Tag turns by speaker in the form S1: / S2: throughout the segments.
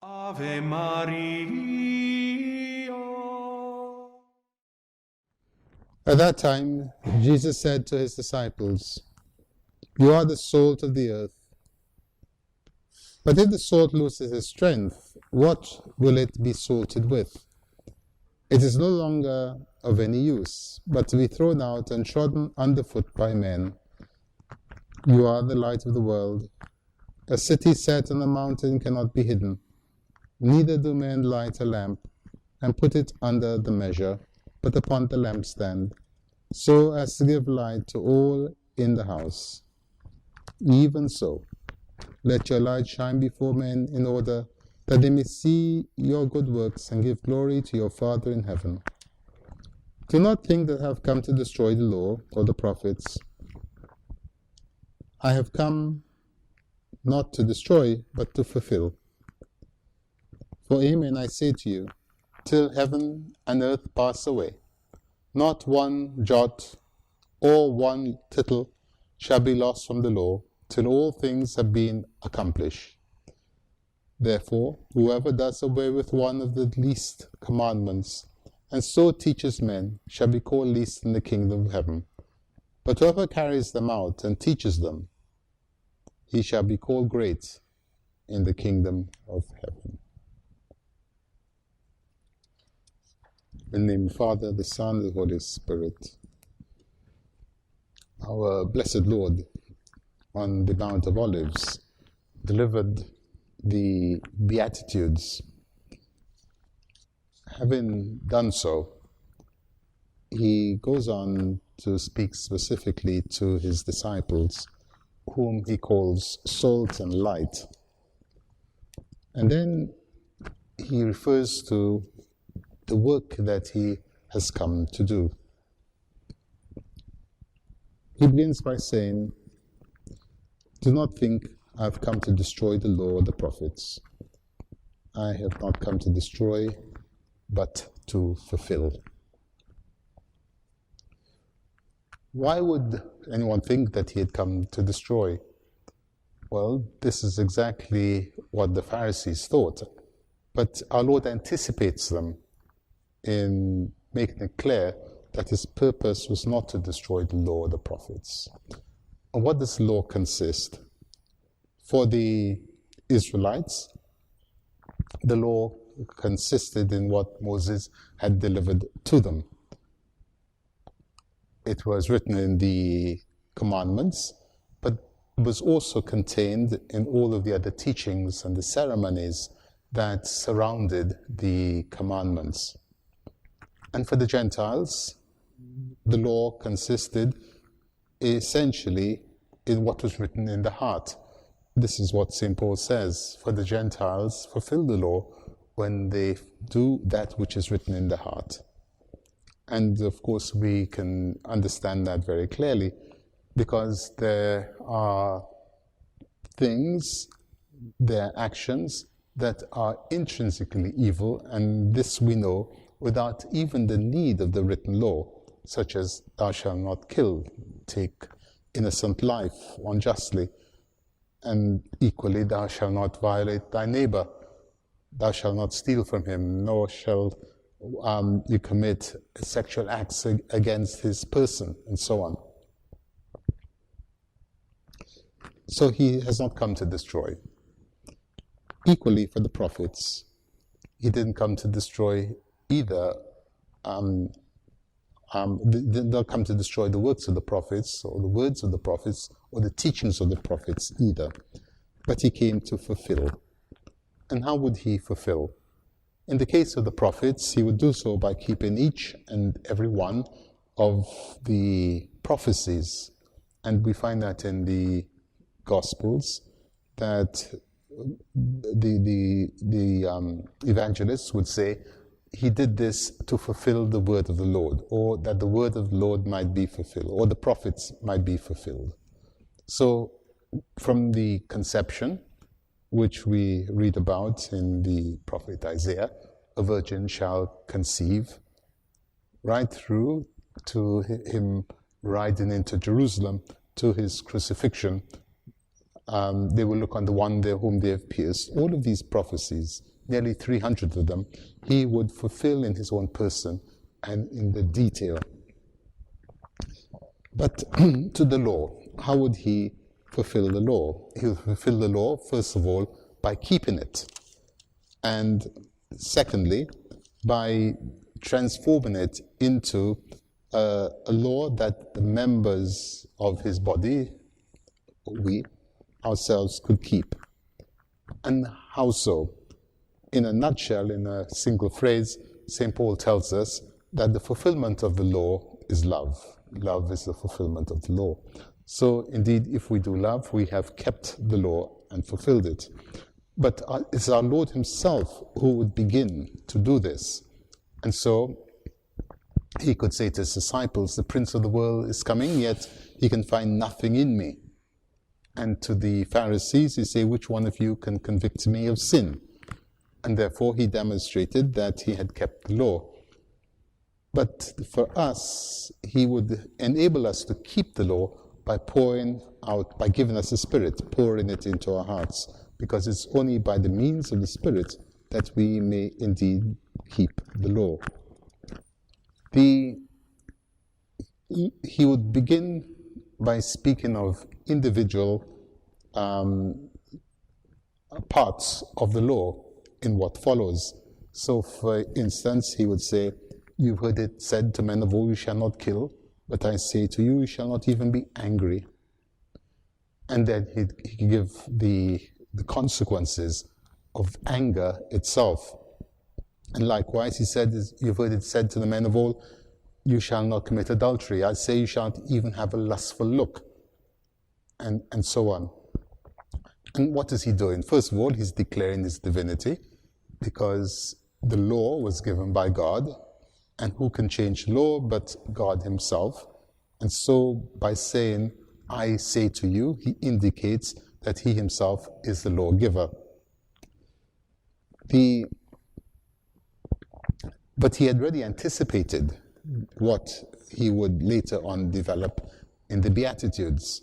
S1: Ave Maria.
S2: At that time, Jesus said to his disciples, "You are the salt of the earth. But if the salt loses its strength, what will it be salted with? It is no longer of any use, but to be thrown out and trodden underfoot by men. You are the light of the world. A city set on a mountain cannot be hidden. Neither do men light a lamp and put it under the measure, but upon the lampstand, so as to give light to all in the house. Even so, let your light shine before men in order that they may see your good works and give glory to your Father in heaven. Do not think that I have come to destroy the law or the prophets. I have come not to destroy, but to fulfill. For amen, I say to you, till heaven and earth pass away, not one jot or one tittle shall be lost from the law, till all things have been accomplished. Therefore, whoever does away with one of the least commandments, and so teaches men, shall be called least in the kingdom of heaven. But whoever carries them out and teaches them, he shall be called great in the kingdom of heaven." In the name of the Father, the Son, and the Holy Spirit. Our blessed Lord, on the Mount of Olives, delivered the Beatitudes. Having done so, he goes on to speak specifically to his disciples, whom he calls salt and light. And then he refers to the work that he has come to do. He begins by saying, "Do not think I have come to destroy the law or the prophets. I have not come to destroy, but to fulfill." Why would anyone think that he had come to destroy? Well, this is exactly what the Pharisees thought. But our Lord anticipates them in making it clear that his purpose was not to destroy the law or the prophets. And what does the law consist? For the Israelites, the law consisted in what Moses had delivered to them. It was written in the commandments, but it was also contained in all of the other teachings and the ceremonies that surrounded the commandments. And for the Gentiles, the law consisted essentially in what was written in the heart. This is what St. Paul says, "For the Gentiles fulfill the law when they do that which is written in the heart." And of course we can understand that very clearly, because there are things, there are actions that are intrinsically evil, and this we know without even the need of the written law, such as "Thou shalt not kill," take innocent life unjustly, and equally, "Thou shalt not violate thy neighbor," "Thou shalt not steal from him," nor shall you commit sexual acts against his person, and so on. So he has not come to destroy. Equally for the prophets, he didn't come to destroy either. Did not come to destroy the works of the prophets, or the words of the prophets, or the teachings of the prophets either. But he came to fulfill. And how would he fulfill? In the case of the prophets, he would do so by keeping each and every one of the prophecies. And we find that in the Gospels, that the evangelists would say, he did this to fulfill the word of the Lord, or that the word of the Lord might be fulfilled, or the prophets might be fulfilled. So from the conception, which we read about in the prophet Isaiah, "A virgin shall conceive," right through to him riding into Jerusalem, to his crucifixion, They will look on the one whom they have pierced. All of these prophecies, nearly 300 of them, he would fulfill in his own person and in the detail. But to the law, how would he fulfill the law? He would fulfill the law, first of all, by keeping it. And secondly, by transforming it into a law that the members of his body, we ourselves, could keep. And how so? In a nutshell, in a single phrase, St. Paul tells us that the fulfillment of the law is love. Love is the fulfillment of the law. So indeed, if we do love, we have kept the law and fulfilled it. But it's our Lord himself who would begin to do this. And so he could say to his disciples, the Prince of the world is coming, yet he can find nothing in me. And to the Pharisees, he say, which one of you can convict me of sin? And therefore he demonstrated that he had kept the law. But for us, he would enable us to keep the law by pouring out, by giving us the Spirit, pouring it into our hearts. Because it's only by the means of the Spirit that we may indeed keep the law. He would begin by speaking of individual parts of the law in what follows. So, for instance, he would say, you've heard it said to men of old, you shall not kill, but I say to you, you shall not even be angry. And then he'd give the consequences of anger itself. And likewise, he said, you've heard it said to the men of old, you shall not commit adultery. I say you shan't even have a lustful look. And so on. And what is he doing? First of all, he's declaring his divinity, because the law was given by God, and who can change law but God himself? And so by saying, I say to you, he indicates that he himself is the lawgiver. But he had already anticipated what he would later on develop in the Beatitudes.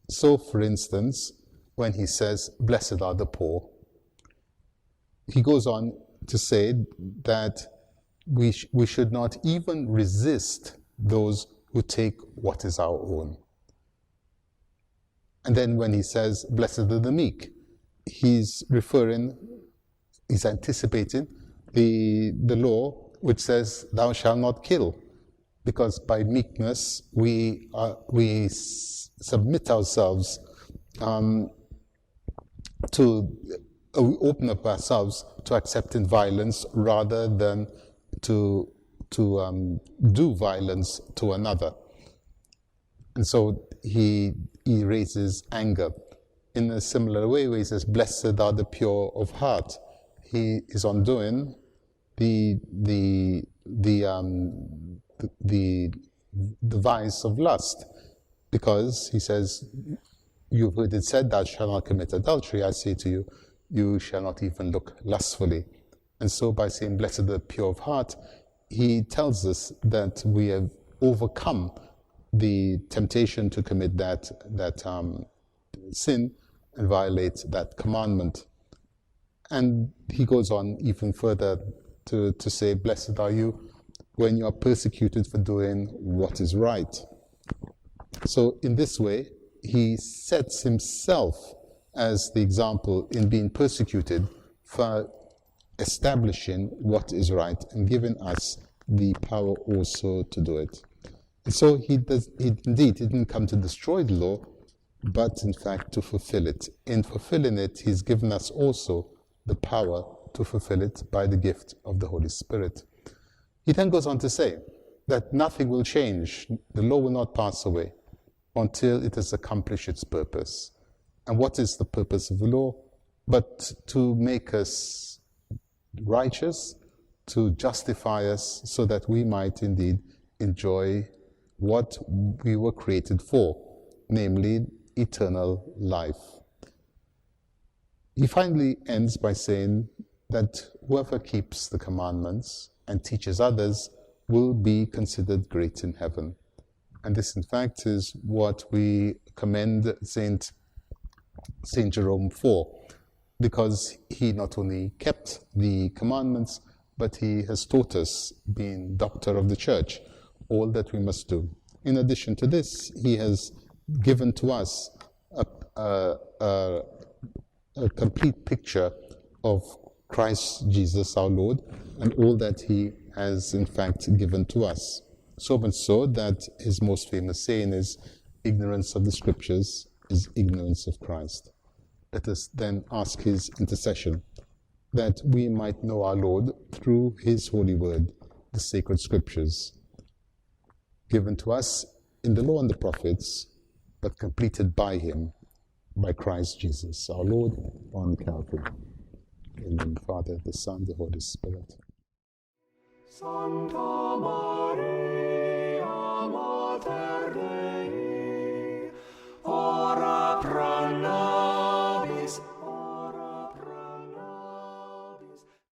S2: So, for instance, when he says, blessed are the poor, he goes on to say that we should not even resist those who take what is our own. And then when he says, blessed are the meek, he's anticipating the law which says, thou shalt not kill. Because by meekness, we submit ourselves we open up ourselves to accepting violence rather than to do violence to another. And so he raises anger. In a similar way, where he says, blessed are the pure of heart, he is undoing the vice of lust. Because he says, you've heard it said, thou shalt not commit adultery. I say to you, you shall not even look lustfully. And so by saying, blessed are the pure of heart, he tells us that we have overcome the temptation to commit that sin and violate that commandment. And he goes on even further to say, blessed are you when you are persecuted for doing what is right. So in this way, he sets himself as the example in being persecuted for establishing what is right and giving us the power also to do it. And so he didn't come to destroy the law, but in fact to fulfill it. In fulfilling it, he's given us also the power to fulfill it by the gift of the Holy Spirit. He then goes on to say that nothing will change, the law will not pass away until it has accomplished its purpose. And what is the purpose of the law? But to make us righteous, to justify us, so that we might indeed enjoy what we were created for, namely eternal life. He finally ends by saying that whoever keeps the commandments and teaches others will be considered great in heaven. And this, in fact, is what we commend St. St. Jerome for, because he not only kept the commandments, but he has taught us, being doctor of the church, all that we must do. In addition to this, he has given to us a complete picture of Christ Jesus our Lord and all that he has in fact given to us. So much so that his most famous saying is, ignorance of the scriptures is ignorance of Christ. Let us then ask his intercession that we might know our Lord through his holy word, the sacred scriptures, given to us in the law and the prophets, but completed by him, by Christ Jesus, our Lord, on Calvary. In the name of the Father, the Son, the Holy Spirit.
S1: Santa Maria, Mater Dei, ora